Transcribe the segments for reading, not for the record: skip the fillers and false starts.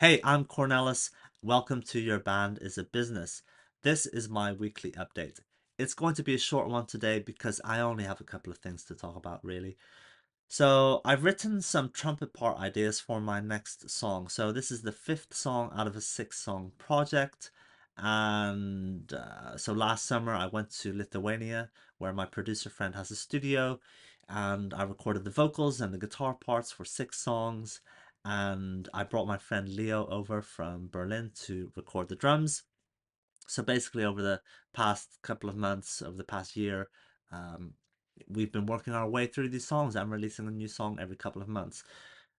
Hey, I'm Cornelis. Welcome to Your Band is a Business. This is my weekly update. It's going to be a short one today because I only have a couple of things to talk about, really. So, I've written some trumpet part ideas for my next song. So, this is the fifth song out of a six-song project. And so, last summer I went to Lithuania, where my producer friend has a studio, and I recorded the vocals and the guitar parts for six songs. And I brought my friend Leo over from Berlin to record the drums. So basically, over the past couple of months, over the past year, um, we've been working our way through these songs. I'm releasing a new song every couple of months.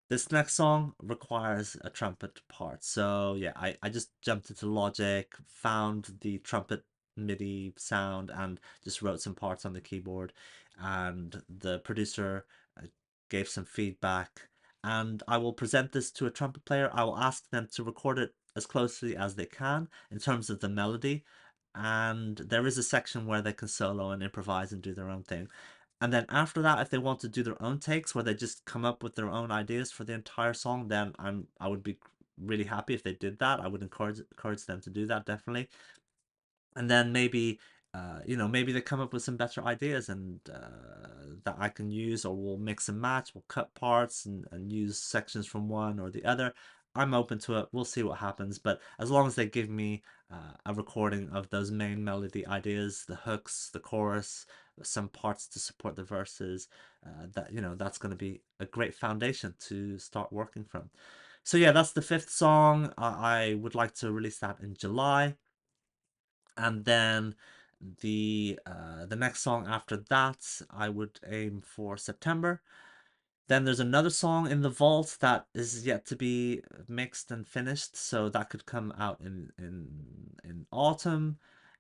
This next song requires a trumpet part. So yeah, I just jumped into Logic, found the trumpet MIDI sound, and just wrote some parts on the keyboard. And the producer gave some feedback. And I will present this to a trumpet player. I will ask them to record it as closely as they can in terms of the melody. And there is a section where they can solo and improvise and do their own thing. And then after that, if they want to do their own takes where they just come up with their own ideas for the entire song, then I would be really happy if they did that. I would encourage them to do that, definitely. And then maybe maybe they come up with some better ideas and that I can use, or we'll mix and match, we'll cut parts and use sections from one or the other. I'm open to it. We'll see what happens, but as long as they give me a recording of those main melody ideas, the hooks, the chorus, some parts to support the verses, that's going to be a great foundation to start working from. So yeah, that's the fifth song. I would like to release that in July, and then the next song after that I would aim for September. Then there's another song in the vault that is yet to be mixed and finished, so that could come out in autumn.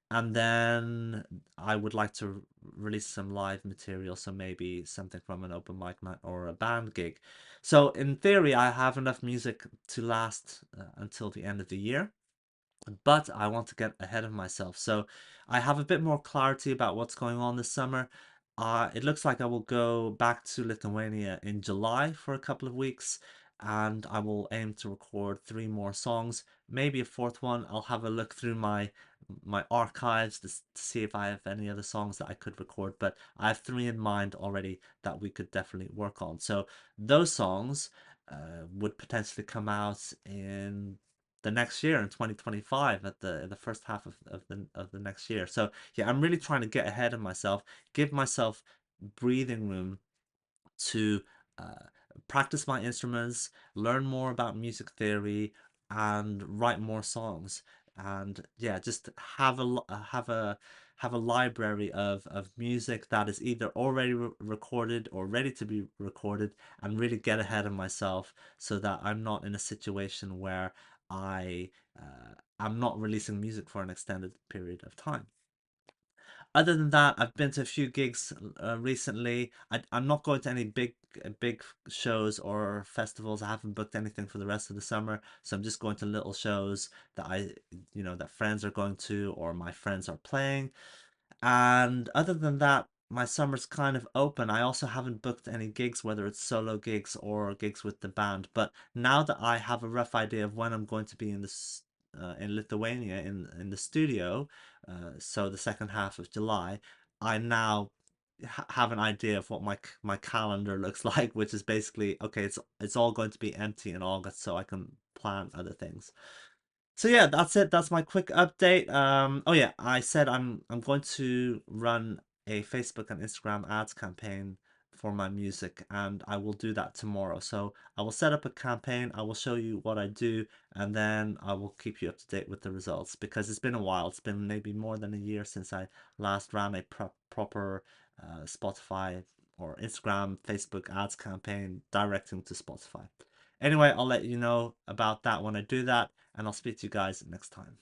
And then I would like to release some live material, so maybe something from an open mic night or a band gig. So in theory, I have enough music to last until the end of the year, but I want to get ahead of myself. So I have a bit more clarity about what's going on this summer. It looks like I will go back to Lithuania in July for a couple of weeks, and I will aim to record three more songs, maybe a fourth one. I'll have a look through my archives to see if I have any other songs that I could record, but I have three in mind already that we could definitely work on. So those songs would potentially come out in the next year in 2025, at the first half of the next year. So yeah, I'm really trying to get ahead of myself, give myself breathing room to uh, practice my instruments, learn more about music theory, and write more songs. And yeah, just have a library of music that is either already recorded or ready to be recorded, and really get ahead of myself so that I'm not in a situation where I I'm not releasing music for an extended period of time. Other than that, I've been to a few gigs recently. I'm not going to any big shows or festivals. I haven't booked anything for the rest of the summer, so I'm just going to little shows that that friends are going to or my friends are playing. And other than that, my summer's kind of open. I also haven't booked any gigs, whether it's solo gigs or gigs with the band. But now that I have a rough idea of when I'm going to be in Lithuania in the studio, so the second half of July, I now have an idea of what my calendar looks like, which is basically okay. It's all going to be empty in August, so I can plan other things. So yeah, that's it. That's my quick update. Oh yeah, I said I'm going to run a Facebook and Instagram ads campaign for my music, and I will do that tomorrow. So I will set up a campaign, I will show you what I do, and then I will keep you up to date with the results, because it's been a while. It's been maybe more than a year since I last ran a proper Spotify or Instagram, Facebook ads campaign directing to Spotify. Anyway, I'll let you know about that when I do that, and I'll speak to you guys next time.